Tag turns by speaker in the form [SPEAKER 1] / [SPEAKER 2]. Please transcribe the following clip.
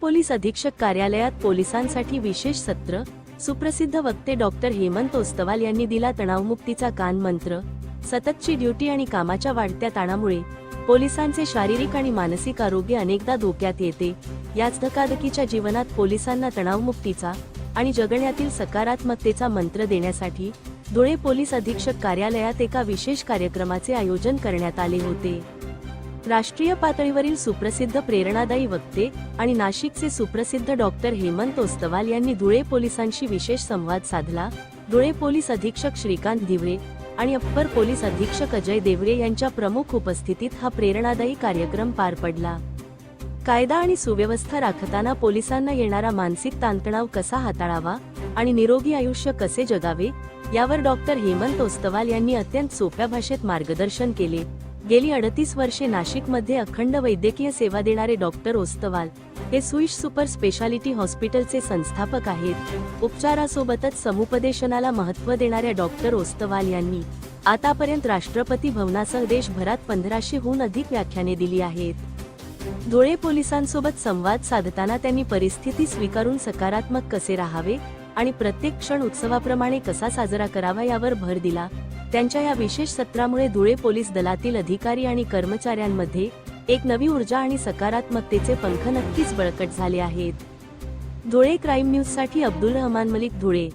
[SPEAKER 1] Police अधीक्षक कार्यालयात पोलिसांसाठी विशेष सत्र। सुप्रसिद्ध वक्ते डॉक्टर हेमंत ओस्तवाल यांनी दिला तणावमुक्तीचा कान मंत्र। सततची ड्युटी आणि कामाच्या वाढत्या ताणामुळे पोलिसांचे शारीरिक आणि मानसिक आरोग्य अनेकदा धोक्यात येते। याच धकाधकीच्या जीवनात पोलिसांना तणावमुक्तीचा आणि जगण्यातील सकारात्मकतेचा मंत्र देण्यासाठी धुळे पोलीस अधीक्षक कार्यालयात एका विशेष कार्यक्रमाचे आयोजन करण्यात आले होते। राष्ट्रीय पातळीवरील सुप्रसिद्ध प्रेरणादायी वक्ते आणि नाशिकचे सुप्रसिद्ध डॉक्टर हेमंत ओस्तवाल यांनी धुळे पोलिसांशी विशेष संवाद साधला। धुळे पोलीस अधीक्षक श्रीकांत दिवरे आणि अप्पर पोलीस अधीक्षक अजय देवरे यांच्या प्रमुख उपस्थितीत हा प्रेरणादायी कार्यक्रम पार पडला। कायदा आणि सुव्यवस्था राखताना पोलिसांना येणारा मानसिक ताणतणाव कसा हाताळावा आणि निरोगी आयुष्य कसे जगावे यावर डॉक्टर हेमंत ओस्तवाल यांनी अत्यंत सोप्या भाषेत मार्गदर्शन केले। गेली 38 वर्षे नाशिकमध्ये अखंड वैद्यकीय सेवा देणारे डॉक्टर ओस्तवाल हे स्विश सुपर स्पेशालिटी हॉस्पिटलचे संस्थापक आहेत। उपचारासोबतच समुपदेशनाला महत्त्व देणाऱ्या डॉक्टर ओस्तवाल यांनी आतापर्यंत राष्ट्रपती भवनासह देशभरात 1500हून अधिक व्याख्याने दिली आहेत। धुळे पोलिसांसोबत संवाद साधताना त्यांनी परिस्थिती स्वीकारून सकारात्मक कसे राहावे आणि प्रत्येक क्षण उत्सवाप्रमाणे कसा साजरा करावा यावर भर दिला। त्यांच्या या विशेष सत्रामुळे धुळे पोलीस दलातील अधिकारी आणि कर्मचाऱ्यांमध्ये एक नवी ऊर्जा आणि सकारात्मकतेचे पंख नक्कीच बळकट झाले आहेत। धुळे क्राईम न्यूजसाठी अब्दुल रहमान मलिक, धुळे।